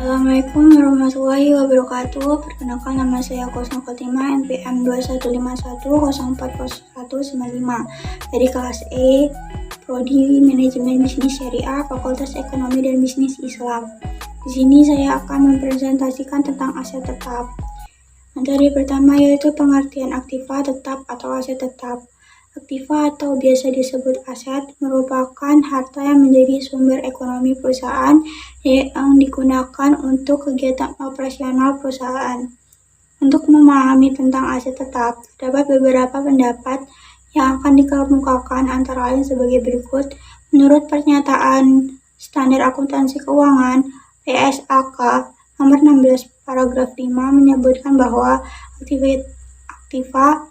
Assalamualaikum warahmatullahi wabarakatuh. Perkenalkan, nama saya Kosno Khotimah, NPM 2151040195 dari kelas E, Prodi Manajemen Bisnis Syariah, Fakultas Ekonomi dan Bisnis Islam. Di sini saya akan mempresentasikan tentang aset tetap. Materi pertama yaitu pengertian aktiva tetap atau aset tetap. Aktiva atau biasa disebut aset merupakan harta yang menjadi sumber ekonomi perusahaan yang digunakan untuk kegiatan operasional perusahaan. Untuk memahami tentang aset tetap, terdapat beberapa pendapat yang akan dikemukakan antara lain sebagai berikut. Menurut pernyataan Standar Akuntansi Keuangan (PSAK) nomor 16 paragraf 5 menyebutkan bahwa aktiva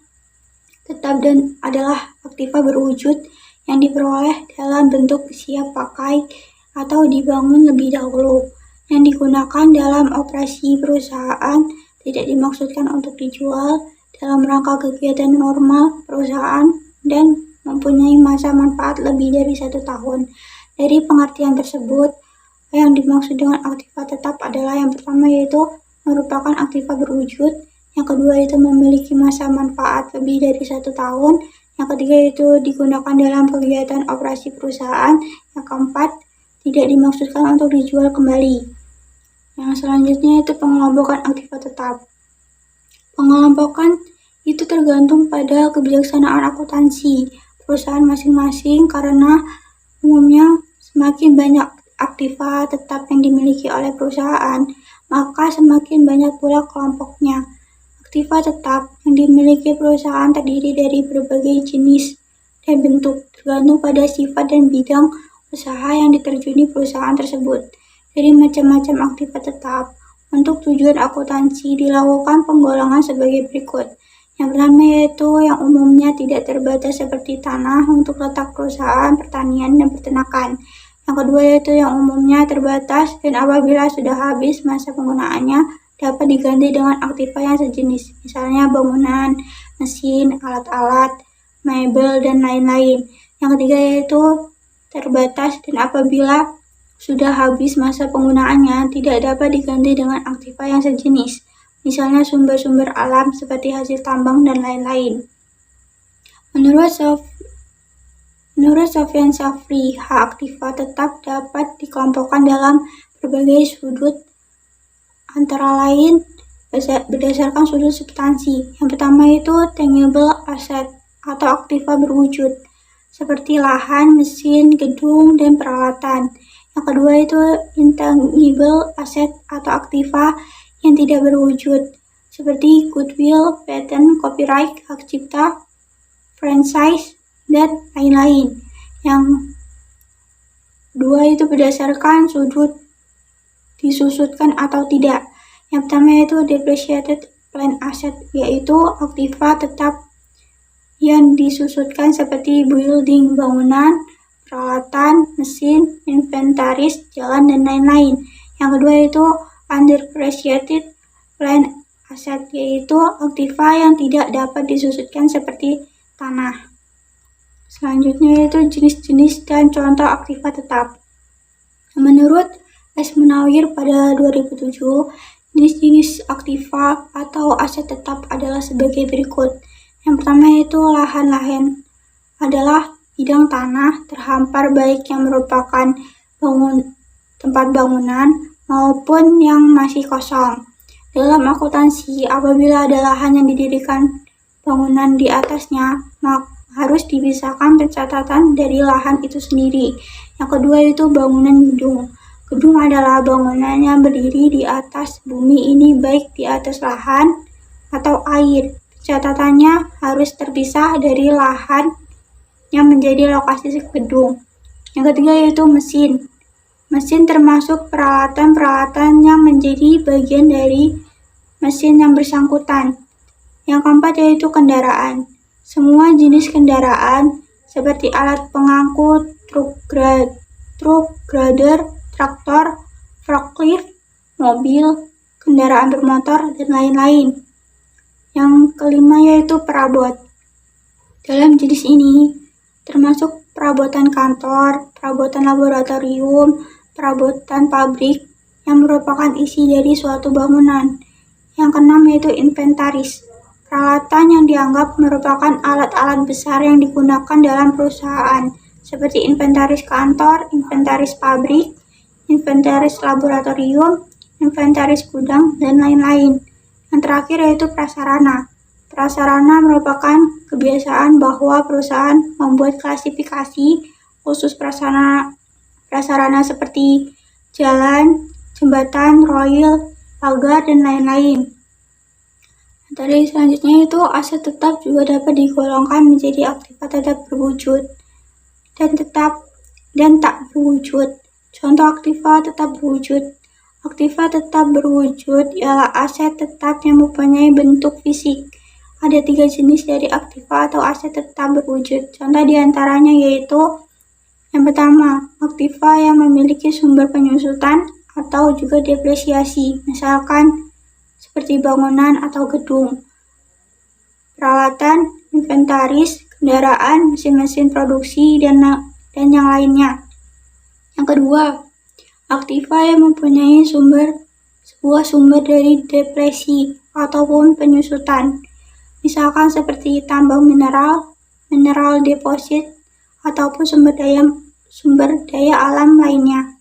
tetap dan adalah aktiva berwujud yang diperoleh dalam bentuk siap pakai atau dibangun lebih dahulu, yang digunakan dalam operasi perusahaan, tidak dimaksudkan untuk dijual dalam rangka kegiatan normal perusahaan, dan mempunyai masa manfaat lebih dari 1 tahun. Dari pengertian tersebut, yang dimaksud dengan aktiva tetap adalah yang pertama yaitu merupakan aktiva berwujud, yang kedua itu memiliki masa manfaat lebih dari 1 tahun, yang ketiga itu digunakan dalam kegiatan operasi perusahaan, yang keempat tidak dimaksudkan untuk dijual kembali. Yang selanjutnya itu pengelompokan aktiva tetap. Pengelompokan itu tergantung pada kebijaksanaan akuntansi perusahaan masing-masing, karena umumnya semakin banyak aktiva tetap yang dimiliki oleh perusahaan, maka semakin banyak pula kelompoknya. Aktiva tetap yang dimiliki perusahaan terdiri dari berbagai jenis dan bentuk, tergantung pada sifat dan bidang usaha yang diterjuni perusahaan tersebut. Dari macam-macam aktiva tetap, untuk tujuan akuntansi dilakukan penggolongan sebagai berikut. Yang pertama yaitu yang umumnya tidak terbatas seperti tanah untuk letak perusahaan pertanian dan peternakan. Yang kedua yaitu yang umumnya terbatas dan apabila sudah habis masa penggunaannya dapat diganti dengan aktiva yang sejenis, misalnya bangunan, mesin, alat-alat, mebel, dan lain-lain. Yang ketiga yaitu terbatas dan apabila sudah habis masa penggunaannya tidak dapat diganti dengan aktiva yang sejenis, misalnya sumber-sumber alam seperti hasil tambang dan lain-lain. Menurut Sofyan Safri, hak aktiva tetap dapat dikelompokkan dalam berbagai sudut, antara lain berdasarkan sudut substansi. Yang pertama itu tangible asset atau aktiva berwujud, seperti lahan, mesin, gedung, dan peralatan. Yang kedua itu intangible asset atau aktiva yang tidak berwujud, seperti goodwill, patent, copyright, hak cipta, franchise, dan lain-lain. Yang kedua itu berdasarkan sudut disusutkan atau tidak. Yang pertama yaitu depreciated plant asset, yaitu aktiva tetap yang disusutkan seperti building, bangunan, peralatan, mesin, inventaris, jalan, dan lain-lain. Yang kedua yaitu underappreciated plant asset, yaitu aktiva yang tidak dapat disusutkan seperti tanah. Selanjutnya yaitu jenis-jenis dan contoh aktiva tetap. Menurut S. Munawir pada 2007, jenis-jenis aktiva atau aset tetap adalah sebagai berikut. Yang pertama yaitu lahan-lahan adalah bidang tanah terhampar baik yang merupakan tempat bangunan maupun yang masih kosong. Dalam akuntansi, apabila ada lahan yang didirikan bangunan di atasnya, maka harus dipisahkan pencatatan dari lahan itu sendiri. Yang kedua itu bangunan gedung. Gedung adalah bangunan yang berdiri di atas bumi, ini baik di atas lahan atau air. Catatannya harus terpisah dari lahan yang menjadi lokasi gedung. Yang ketiga yaitu mesin. Mesin termasuk peralatan-peralatan yang menjadi bagian dari mesin yang bersangkutan. Yang keempat yaitu kendaraan. Semua jenis kendaraan seperti alat pengangkut, truk grader, traktor, forklift, mobil, kendaraan bermotor, dan lain-lain. Yang kelima yaitu perabot. Dalam jenis ini termasuk perabotan kantor, perabotan laboratorium, perabotan pabrik. yang merupakan isi dari suatu bangunan. Yang keenam yaitu inventaris. Peralatan yang dianggap merupakan alat-alat besar yang digunakan dalam perusahaan, seperti inventaris kantor, inventaris pabrik, inventaris laboratorium, inventaris gudang, dan lain-lain. Yang terakhir yaitu prasarana. Prasarana merupakan kebiasaan bahwa perusahaan membuat klasifikasi khusus prasarana seperti jalan, jembatan, rel, pagar, dan lain-lain. Tadi selanjutnya itu aset tetap juga dapat digolongkan menjadi aktiva tetap berwujud dan tak berwujud. Contoh aktiva tetap berwujud. Aktiva tetap berwujud ialah aset tetap yang mempunyai bentuk fisik. Ada 3 jenis dari aktiva atau aset tetap berwujud. Contoh diantaranya yaitu yang pertama, aktiva yang memiliki sumber penyusutan atau juga depresiasi, misalkan seperti bangunan atau gedung, peralatan, inventaris, kendaraan, mesin-mesin produksi, dan yang lainnya. Yang kedua, aktiva yang mempunyai sebuah sumber dari depresi ataupun penyusutan, misalkan seperti tambang mineral deposit, ataupun sumber daya alam lainnya.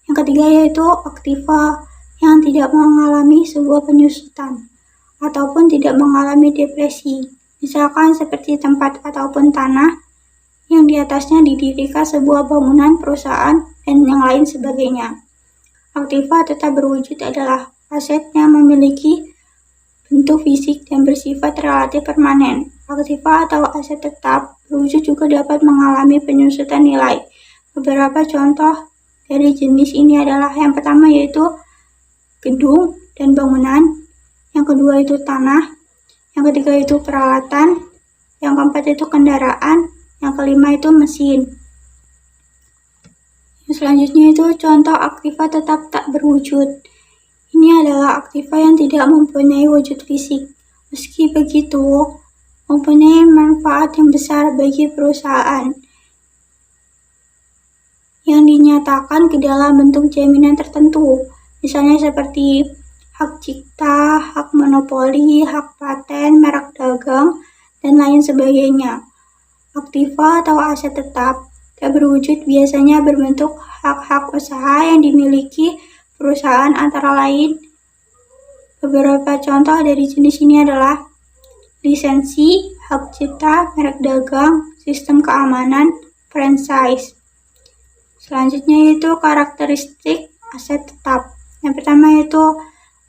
Yang ketiga yaitu aktiva yang tidak mengalami sebuah penyusutan ataupun tidak mengalami depresi, misalkan seperti tempat ataupun tanah yang di atasnya didirikan sebuah bangunan, perusahaan, dan yang lain sebagainya. Aktiva tetap berwujud adalah aset yang memiliki bentuk fisik dan bersifat relatif permanen. Aktiva atau aset tetap berwujud juga dapat mengalami penyusutan nilai. Beberapa contoh dari jenis ini adalah yang pertama yaitu gedung dan bangunan, yang kedua itu tanah, yang ketiga itu peralatan, yang keempat itu kendaraan, yang kelima itu mesin. Yang selanjutnya itu contoh aktiva tetap tak berwujud. Ini adalah aktiva yang tidak mempunyai wujud fisik. Meski begitu, mempunyai manfaat yang besar bagi perusahaan yang dinyatakan ke dalam bentuk jaminan tertentu, misalnya seperti hak cipta, hak monopoli, hak paten, merek dagang, dan lain sebagainya. Aktiva atau aset tetap tak berwujud biasanya berbentuk hak-hak usaha yang dimiliki perusahaan, antara lain beberapa contoh dari jenis ini adalah lisensi, hak cipta, merek dagang, sistem keamanan, franchise. Selanjutnya itu karakteristik aset tetap. Yang pertama yaitu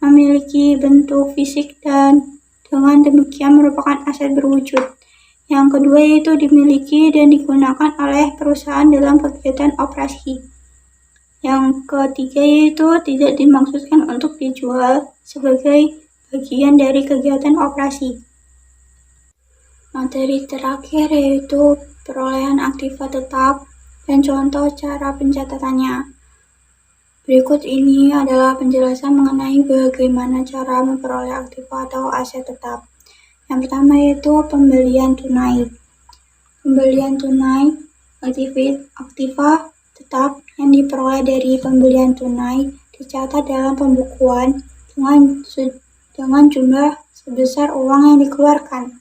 memiliki bentuk fisik dan dengan demikian merupakan aset berwujud. Yang kedua yaitu dimiliki dan digunakan oleh perusahaan dalam kegiatan operasi. Yang ketiga yaitu tidak dimaksudkan untuk dijual sebagai bagian dari kegiatan operasi. Materi terakhir yaitu perolehan aktiva tetap dan contoh cara pencatatannya. Berikut ini adalah penjelasan mengenai bagaimana cara memperoleh aktiva atau aset tetap. Yang pertama yaitu pembelian tunai. Pembelian tunai aktiva tetap yang diperoleh dari pembelian tunai dicatat dalam pembukuan dengan jumlah sebesar uang yang dikeluarkan.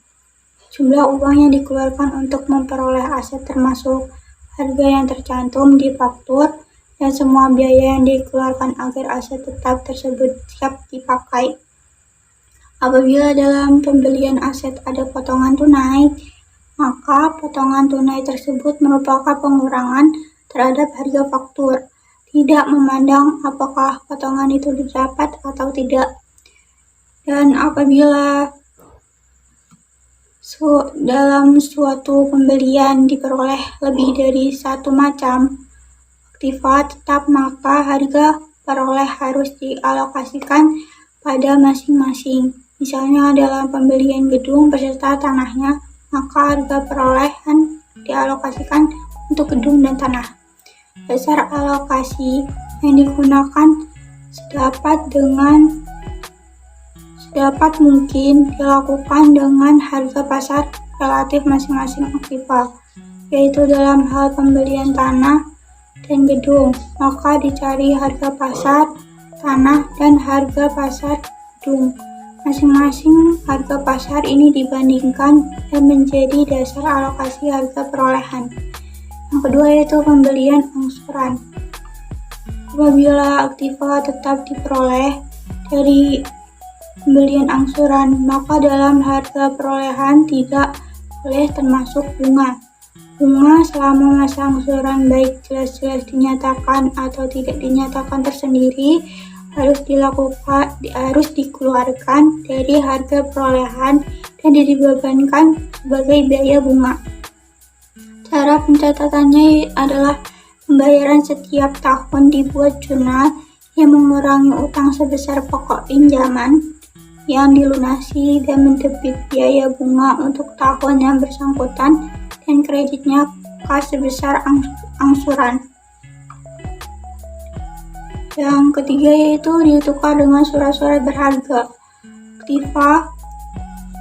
Jumlah uang yang dikeluarkan untuk memperoleh aset termasuk harga yang tercantum di faktur dan semua biaya yang dikeluarkan agar aset tetap tersebut siap dipakai. Apabila dalam pembelian aset ada potongan tunai, maka potongan tunai tersebut merupakan pengurangan terhadap harga faktur, tidak memandang apakah potongan itu didapat atau tidak. Dan apabila dalam suatu pembelian diperoleh lebih dari satu macam aktiva tetap, maka harga peroleh harus dialokasikan pada masing-masing. Misalnya dalam pembelian gedung beserta tanahnya, maka harga perolehan dialokasikan untuk gedung dan tanah. Dasar alokasi yang digunakan sedapat mungkin dilakukan dengan harga pasar relatif masing-masing aktiva, yaitu dalam hal pembelian tanah dan gedung, maka dicari harga pasar tanah, dan harga pasar gedung. Masing-masing harga pasar ini dibandingkan dan menjadi dasar alokasi harga perolehan. Yang kedua yaitu pembelian angsuran. Apabila aktiva tetap diperoleh dari pembelian angsuran, maka dalam harga perolehan tidak boleh termasuk bunga. Bunga selama masa angsuran baik jelas-jelas dinyatakan atau tidak dinyatakan tersendiri harus dikeluarkan dari harga perolehan dan dibebankan sebagai biaya bunga. Cara pencatatannya adalah pembayaran setiap tahun dibuat jurnal yang mengurangi utang sebesar pokok pinjaman yang dilunasi dan mendebit biaya bunga untuk tahun yang bersangkutan dan kreditnya kas sebesar angsuran. Yang ketiga yaitu ditukar dengan surat-surat berharga. Aktiva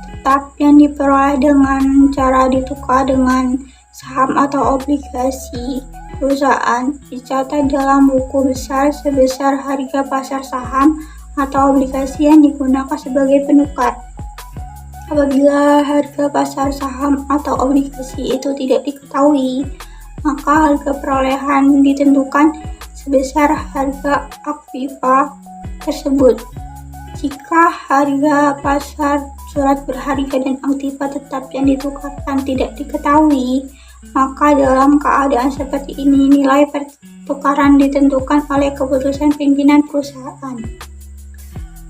tetap yang diperoleh dengan cara ditukar dengan saham atau obligasi perusahaan dicatat dalam buku besar sebesar harga pasar saham atau obligasi yang digunakan sebagai penukar. Apabila harga pasar saham atau obligasi itu tidak diketahui, maka harga perolehan ditentukan sebesar harga aktiva tersebut. Jika harga pasar surat berharga dan aktiva tetap yang ditukarkan tidak diketahui, maka dalam keadaan seperti ini nilai pertukaran ditentukan oleh keputusan pimpinan perusahaan.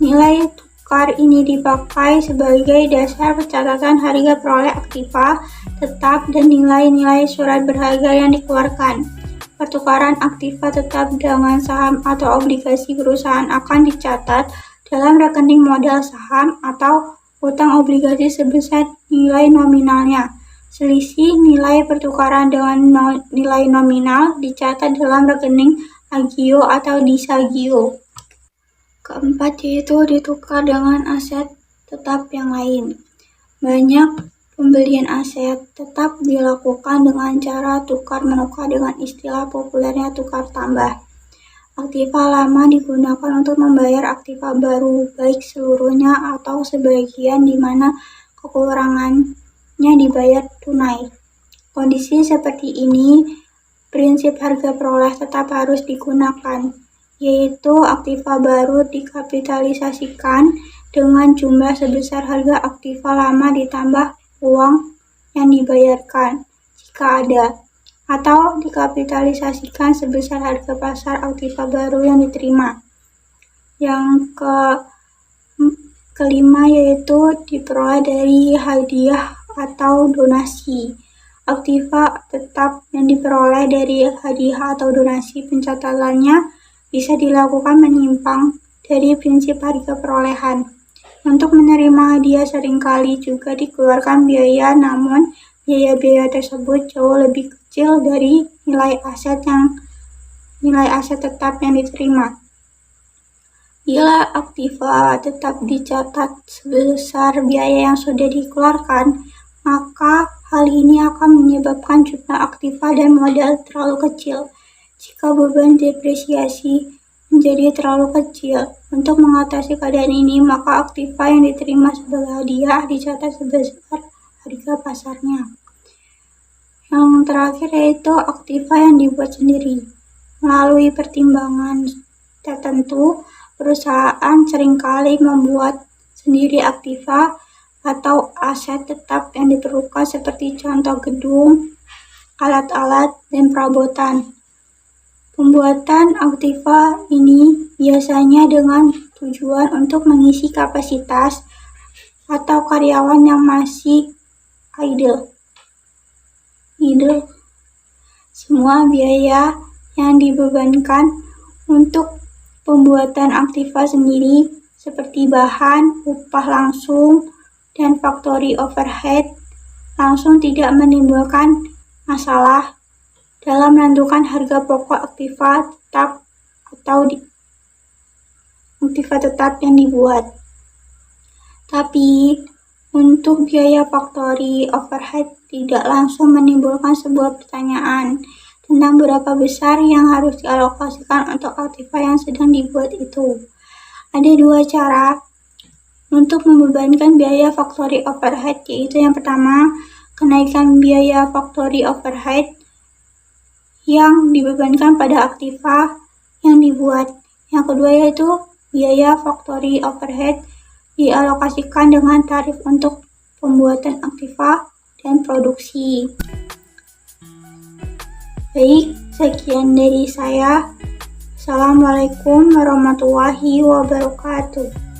Nilai tukar ini dipakai sebagai dasar pencatatan harga peroleh aktiva tetap dan nilai-nilai surat berharga yang dikeluarkan. Pertukaran aktiva tetap dengan saham atau obligasi perusahaan akan dicatat dalam rekening modal saham atau utang obligasi sebesar nilai nominalnya. Selisih nilai pertukaran dengan nilai nominal dicatat dalam rekening agio atau disagio. Keempat yaitu ditukar dengan aset tetap yang lain. Banyak pembelian aset tetap dilakukan dengan cara tukar-menukar dengan istilah populernya tukar tambah. Aktiva lama digunakan untuk membayar aktiva baru, baik seluruhnya atau sebagian di mana kekurangannya dibayar tunai. Kondisi seperti ini, prinsip harga peroleh tetap harus digunakan, yaitu aktiva baru dikapitalisasikan dengan jumlah sebesar harga aktiva lama ditambah uang yang dibayarkan jika ada, atau dikapitalisasikan sebesar harga pasar aktiva baru yang diterima. Yang kelima yaitu diperoleh dari hadiah atau donasi. Aktiva tetap yang diperoleh dari hadiah atau donasi pencatatannya bisa dilakukan menyimpang dari prinsip harga perolehan. Untuk menerima hadiah seringkali juga dikeluarkan biaya, namun biaya-biaya tersebut jauh lebih kecil dari nilai aset tetap yang diterima. Bila aktiva tetap dicatat sebesar biaya yang sudah dikeluarkan, maka hal ini akan menyebabkan jumlah aktiva dan modal terlalu kecil. Jika beban depresiasi menjadi terlalu kecil. Untuk mengatasi keadaan ini, maka aktiva yang diterima sebagai hadiah dicatat sebesar harga pasarnya. Yang terakhir yaitu aktiva yang dibuat sendiri. Melalui pertimbangan tertentu, perusahaan seringkali membuat sendiri aktiva atau aset tetap yang diperlukan seperti contoh gedung, alat-alat, dan perabotan. Pembuatan aktiva ini biasanya dengan tujuan untuk mengisi kapasitas atau karyawan yang masih idle. Semua biaya yang dibebankan untuk pembuatan aktiva sendiri seperti bahan, upah langsung, dan factory overhead langsung tidak menimbulkan masalah dalam menentukan harga pokok aktiva tetap atau aktiva tetap yang dibuat. Tapi untuk biaya factory overhead tidak langsung menimbulkan sebuah pertanyaan. tentang berapa besar yang harus dialokasikan untuk Aktiva yang sedang dibuat itu. Ada dua cara untuk membebankan biaya factory overhead, yaitu yang pertama, kenaikan biaya factory overhead yang dibebankan pada Aktiva yang dibuat. Yang kedua yaitu biaya factory overhead dialokasikan dengan tarif untuk pembuatan Aktiva dan produksi. Baik, sekian dari saya. Assalamualaikum warahmatullahi wabarakatuh.